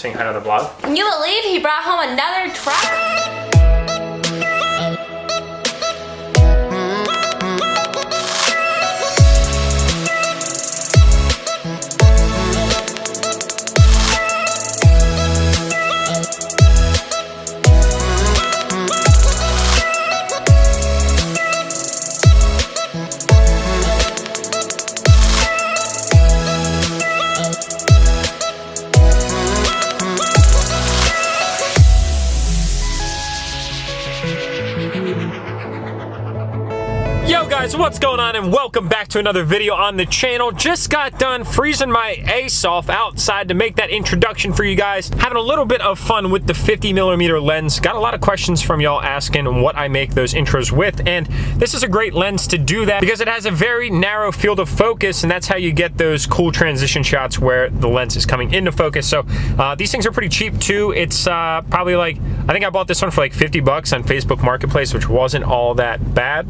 saying hi to the vlog. Can you believe he brought home another truck? Yo guys, what's going on, and welcome back to another video on the channel. Just got done freezing my ace off outside to make that introduction for you guys. Having a little bit of fun with the 50mm lens. Got a lot of questions from y'all asking what I make those intros with, and this is a great lens to do that because it has a very narrow field of focus, and that's how you get those cool transition shots where the lens is coming into focus. So these things are pretty cheap too. It's probably like, I think I bought this one for like 50 bucks on Facebook Marketplace, which wasn't all that bad.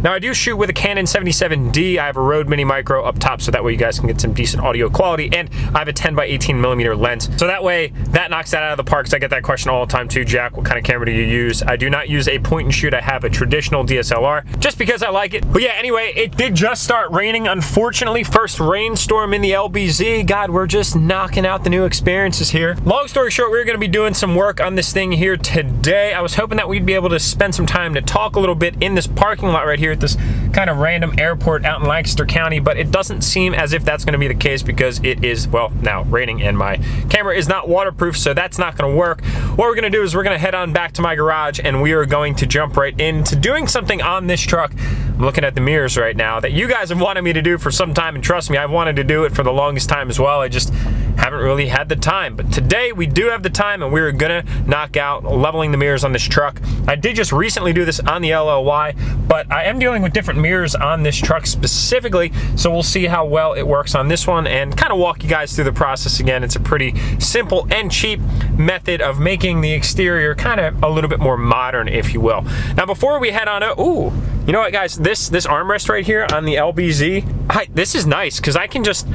Now, I do shoot with a Canon 77D. I have a Rode Mini Micro up top, so that way you guys can get some decent audio quality, and I have a 10x18mm lens. So that way, that knocks that out of the park, because I get that question all the time too. Jack, what kind of camera do you use? I do not use a point and shoot. I have a traditional DSLR, just because I like it. But yeah, anyway, it did just start raining, unfortunately. First rainstorm in the LBZ. God, we're just knocking out the new experiences here. Long story short, we're gonna be doing some work on this thing here today. I was hoping that we'd be able to spend some time to talk a little bit in this parking lot right here at this kind of random airport out in Lancaster County, but it doesn't seem as if that's going to be the case because it is, well, now raining and my camera is not waterproof, so that's not going to work. What we're going to do is we're going to head on back to my garage, and we are going to jump right into doing something on this truck. I'm looking at the mirrors right now that you guys have wanted me to do for some time, and trust me, I've wanted to do it for the longest time as well. I just haven't really had the time, but today we do have the time, and we're gonna knock out leveling the mirrors on this truck. I did just recently do this on the LLY, but I am dealing with different mirrors on this truck specifically, so we'll see how well it works on this one and kind of walk you guys through the process again. It's a pretty simple and cheap method of making the exterior kind of a little bit more modern, if you will. Now, before we head on out, ooh, you know what, guys? This armrest right here on the LBZ, this is nice because I can just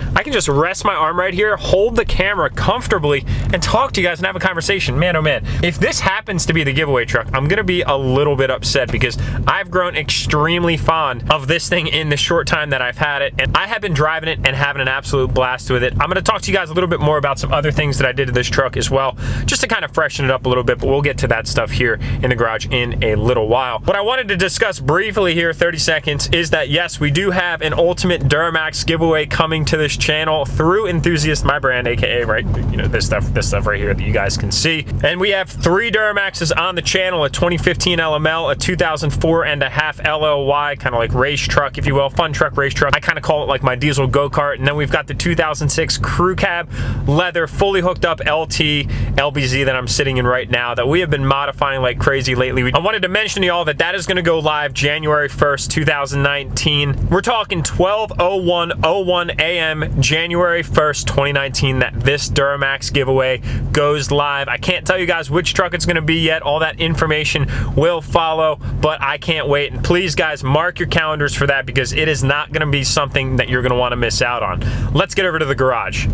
rest my arm right here, hold the camera comfortably, and talk to you guys and have a conversation. Man, oh man, if this happens to be the giveaway truck, I'm gonna be a little bit upset because I've grown extremely fond of this thing in the short time that I've had it, and I have been driving it and having an absolute blast with it. I'm gonna talk to you guys a little bit more about some other things that I did to this truck as well, just to kind of freshen it up a little bit, but we'll get to that stuff here in the garage in a little while. What I wanted to discuss briefly here, 30 seconds, is that yes, we do have an ultimate Duramax giveaway coming to this channel through Enthusiast, my brand, aka, right, you know, this stuff right here that you guys can see. And we have 3 Duramaxes on the channel: a 2015 LML, a 2004 and a half LLY, kind of like race truck, if you will, fun truck, race truck. I kind of call it like my diesel go-kart. And then we've got the 2006 crew cab leather, fully hooked up LT LBZ that I'm sitting in right now, that we have been modifying like crazy lately. I wanted to mention to y'all that that is going to go live January 1st, 2019. We're talking 12:01 a.m. January 1st, 2019, that this Duramax giveaway goes live. I can't tell you guys which truck it's going to be yet. All that information will follow, but I can't wait. And please, guys, mark your calendars for that because it is not going to be something that you're going to want to miss out on. Let's get over to the garage.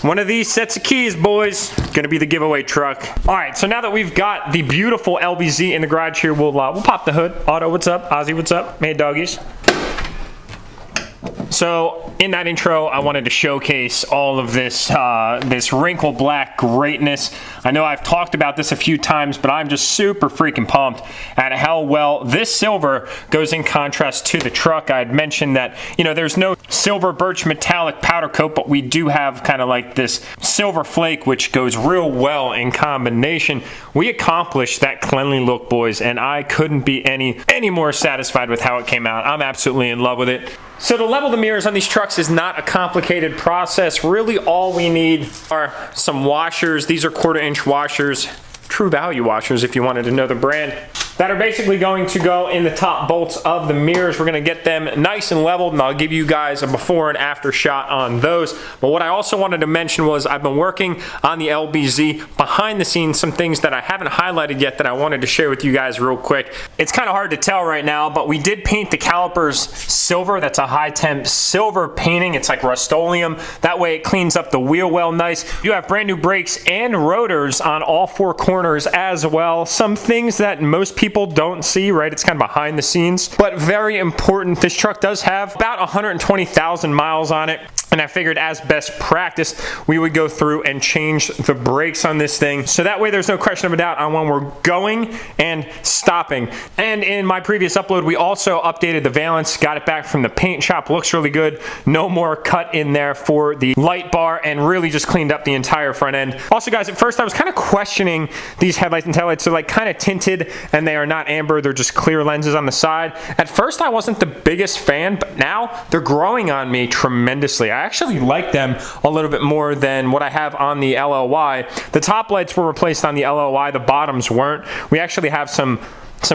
One of these sets of keys, boys, gonna be the giveaway truck. All right, so now that we've got the beautiful LBZ in the garage here, we'll pop the hood. Otto, what's up? Ozzy, what's up? Hey, doggies. So in that intro, I wanted to showcase all of this this wrinkle black greatness. I know I've talked about this a few times, but I'm just super freaking pumped at how well this silver goes in contrast to the truck. I had mentioned that, you know, there's no silver birch metallic powder coat, but we do have kind of like this silver flake, which goes real well in combination. We accomplished that cleanly look, boys, and I couldn't be any more satisfied with how it came out. I'm absolutely in love with it. So to level the mirrors on these trucks is not a complicated process. Really all we need are some washers. These are 1/4-inch washers, True Value washers if you wanted to know the brand, that are basically going to go in the top bolts of the mirrors. We're going to get them nice and leveled, and I'll give you guys a before and after shot on those. But what I also wanted to mention was I've been working on the LBZ behind the scenes, some things that I haven't highlighted yet that I wanted to share with you guys real quick. It's kind of hard to tell right now, but we did paint the calipers silver. That's a high temp silver painting. It's like Rust-Oleum. That way it cleans up the wheel well nice. You have brand new brakes and rotors on all 4 corners as well. Some things that most people don't see, right? It's kind of behind the scenes, but very important. This truck does have about 120,000 miles on it, and I figured as best practice, we would go through and change the brakes on this thing. So that way there's no question of a doubt on when we're going and stopping. And in my previous upload, we also updated the valance, got it back from the paint shop. Looks really good. No more cut in there for the light bar, and really just cleaned up the entire front end. Also, guys, at first I was kind of questioning these headlights and taillights. They're like kind of tinted, and they are not amber. They're just clear lenses on the side. At first I wasn't the biggest fan, but now they're growing on me tremendously. I actually like them a little bit more than what I have on the LLY. The top lights were replaced on the LLY, the bottoms weren't. We actually have some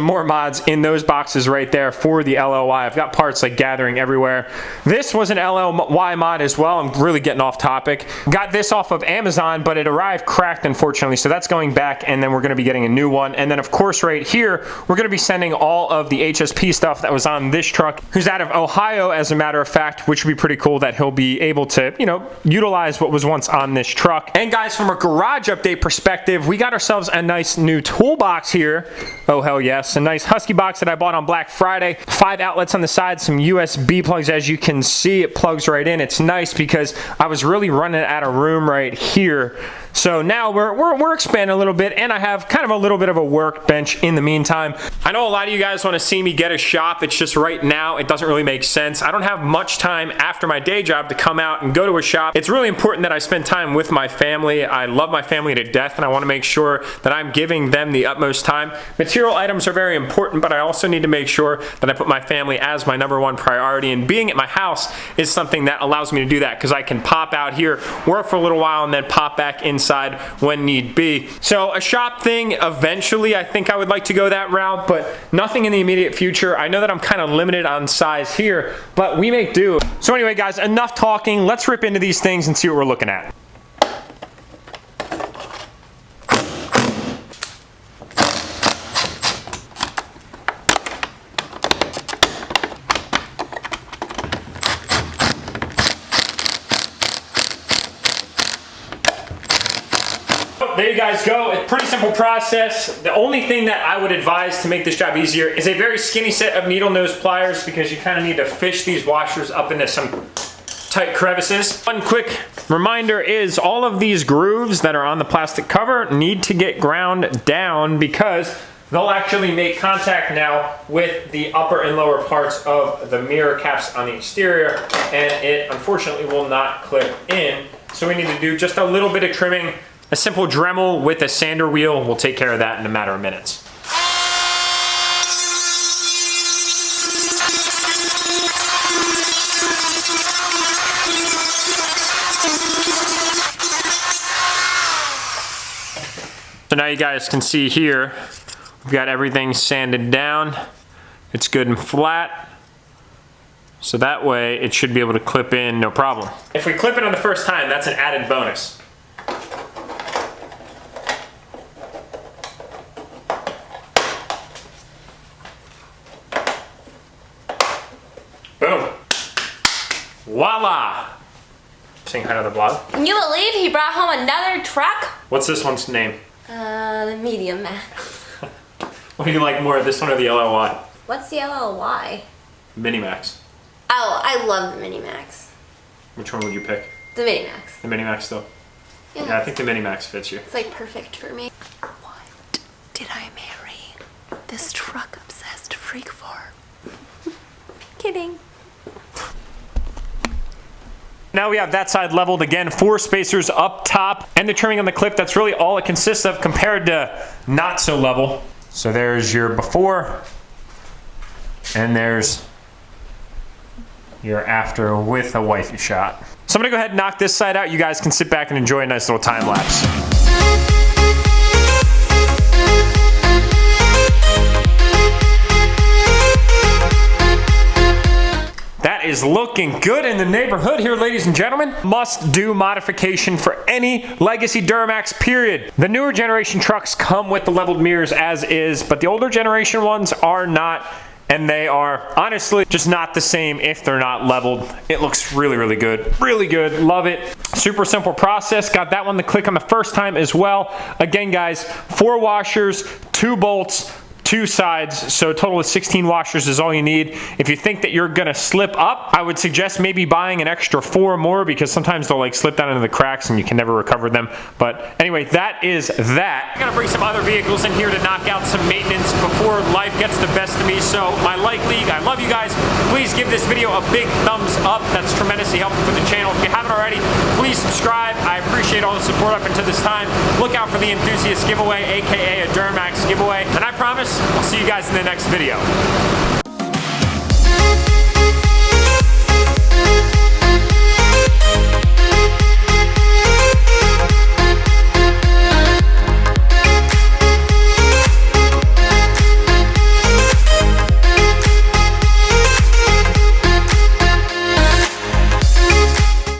more mods in those boxes right there for the LLY. I've got parts like gathering everywhere. This was an LLY mod as well. I'm really getting off topic. Got this off of Amazon, but it arrived cracked, unfortunately, so that's going back, and then we're going to be getting a new one. And then, of course, right here, we're going to be sending all of the HSP stuff that was on this truck, who's out of Ohio, as a matter of fact, which would be pretty cool that he'll be able to, you know, utilize what was once on this truck. And guys, from a garage update perspective, we got ourselves a nice new toolbox here. Oh, hell yeah. A nice Husky box that I bought on Black Friday. 5 outlets on the side, some USB plugs. As you can see, it plugs right in. It's nice because I was really running out of room right here. So now we're expanding a little bit, and I have kind of a little bit of a workbench in the meantime. I know a lot of you guys want to see me get a shop. It's just right now it doesn't really make sense. I don't have much time after my day job to come out and go to a shop. It's really important that I spend time with my family. I love my family to death, and I want to make sure that I'm giving them the utmost time. Material items are very important, but I also need to make sure that I put my family as my #1 priority, and being at my house is something that allows me to do that because I can pop out here, work for a little while, and then pop back inside when need be. So a shop thing, eventually I think I would like to go that route, but nothing in the immediate future. I know that I'm kind of limited on size here, but we make do. So anyway, guys, enough talking. Let's rip into these things and see what we're looking at. There you guys go. It's a pretty simple process. The only thing that I would advise to make this job easier is a very skinny set of needle nose pliers, because you kind of need to fish these washers up into some tight crevices. One quick reminder is all of these grooves that are on the plastic cover need to get ground down, because they'll actually make contact now with the upper and lower parts of the mirror caps on the exterior, and it unfortunately will not clip in. So we need to do just a little bit of trimming. A simple Dremel with a sander wheel will take care of that in a matter of minutes. So now you guys can see here, we've got everything sanded down. It's good and flat. So that way it should be able to clip in no problem. If we clip it on the first time, that's an added bonus. Boom. Voila! Saying hi to the vlog. Can you believe he brought home another truck? What's this one's name? The medium man. What do you like more, this one or the LLY? What's the LLY? Minimax. Oh, I love the Mini Max. Which one would you pick? The Mini Max. The Mini Max still? Yeah, Yeah, I think the Mini Max fits you. It's like perfect for me. What did I marry this truck obsessed freak for? Kidding. Now we have that side leveled again, 4 spacers up top, and the trimming on the clip, that's really all it consists of compared to not so level. So there's your before, and there's your after with a wifey shot. So I'm gonna go ahead and knock this side out. You guys can sit back and enjoy a nice little time lapse. That is looking good in the neighborhood here, ladies and gentlemen. Must do modification for any legacy Duramax, period. The newer generation trucks come with the leveled mirrors as is, but the older generation ones are not. And they are honestly just not the same if they're not leveled. It looks really, really good. Really good, love it. Super simple process. Got that one to click on the first time as well. Again, guys, 4 washers, 2 bolts, 2 sides, so a total of 16 washers is all you need. If you think that you're gonna slip up, I would suggest maybe buying an extra 4 more, because sometimes they'll like slip down into the cracks and you can never recover them. But anyway, that is that. I'm gonna bring some other vehicles in here to knock out some maintenance before life gets the best of me. So my Like League, I love you guys. Please give this video a big thumbs up. That's tremendously helpful for the channel. If you haven't already, please subscribe. I appreciate all the support up until this time. Look out for the Enthusiast Giveaway, aka a Duramax giveaway. And I promise I'll see you guys in the next video.